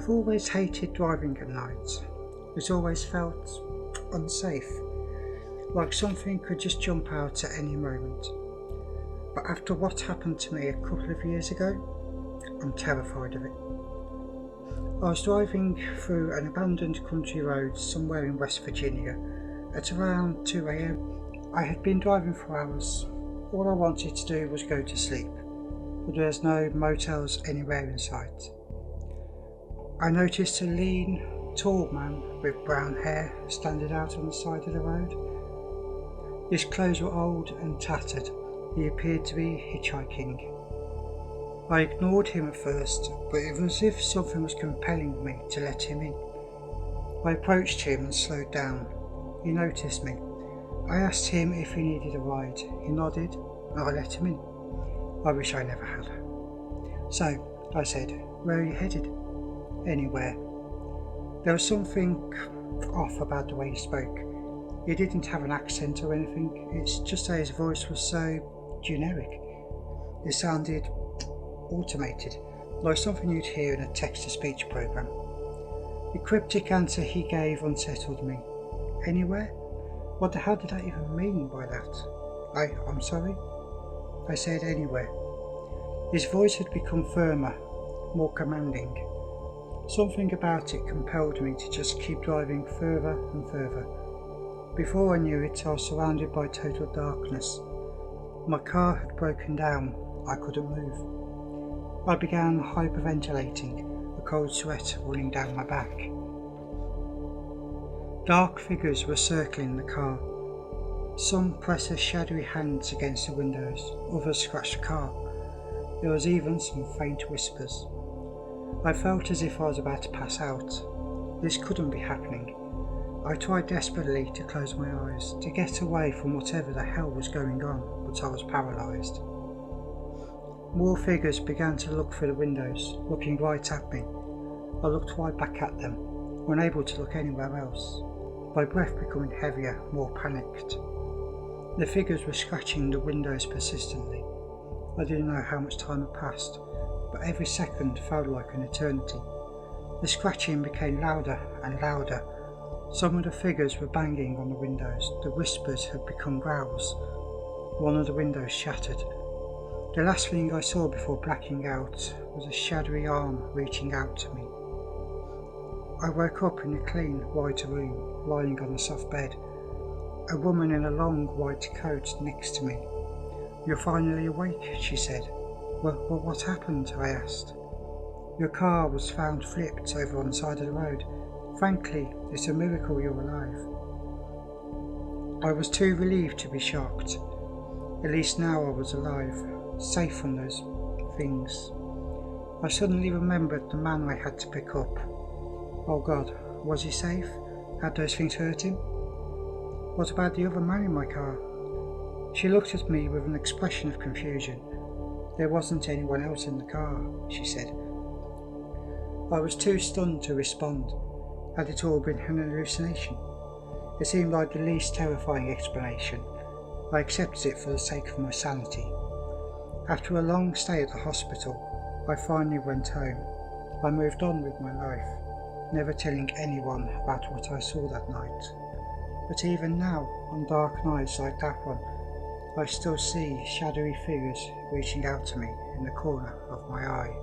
I've always hated driving at night. It's always felt unsafe, like something could just jump out at any moment. But after what happened to me a couple of years ago, I'm terrified of it. I was driving through an abandoned country road somewhere in West Virginia at around 2 a.m. I had been driving for hours. All I wanted to do was go to sleep, but there's no motels anywhere in sight. I noticed a lean, tall man with brown hair standing out on the side of the road. His clothes were old and tattered. He appeared to be hitchhiking. I ignored him at first, but it was as if something was compelling me to let him in. I approached him and slowed down. He noticed me. I asked him if he needed a ride. He nodded and I let him in. I wish I never had. So, I said, "Where are you headed?" "Anywhere." There was something off about the way he spoke. He didn't have an accent or anything. It's just that his voice was so generic. It sounded automated, like something you'd hear in a text-to-speech program. The cryptic answer he gave unsettled me. "Anywhere? What the hell did that even mean by that?" I'm sorry? I said anywhere. His voice had become firmer, more commanding. Something about it compelled me to just keep driving further and further. Before I knew it, I was surrounded by total darkness. My car had broken down. I couldn't move. I began hyperventilating, a cold sweat running down my back. Dark figures were circling the car. Some pressed their shadowy hands against the windows, others scratched the car. There was even some faint whispers. I felt as if I was about to pass out. This couldn't be happening. I tried desperately to close my eyes, to get away from whatever the hell was going on, but I was paralysed. More figures began to look through the windows, looking right at me. I looked right back at them, unable to look anywhere else, my breath becoming heavier, more panicked. The figures were scratching the windows persistently. I didn't know how much time had passed, but every second felt like an eternity. The scratching became louder and louder. Some of the figures were banging on the windows. The whispers had become growls. One of the windows shattered. The last thing I saw before blacking out was a shadowy arm reaching out to me. I woke up in a clean, white room, lying on a soft bed. A woman in a long white coat next to me. "You're finally awake," she said. Well, what happened?" I asked. "Your car was found flipped over on the side of the road. Frankly, it's a miracle you're alive." I was too relieved to be shocked. At least now I was alive, safe from those things. I suddenly remembered the man I had to pick up. Oh God, was he safe? Had those things hurt him? What about the other man in my car? She looked at me with an expression of confusion. "There wasn't anyone else in the car," she said. I was too stunned to respond. Had it all been an hallucination? It seemed like the least terrifying explanation. I accepted it for the sake of my sanity. After a long stay at the hospital, I finally went home. I moved on with my life, never telling anyone about what I saw that night. But even now, on dark nights like that one, I still see shadowy figures reaching out to me in the corner of my eye.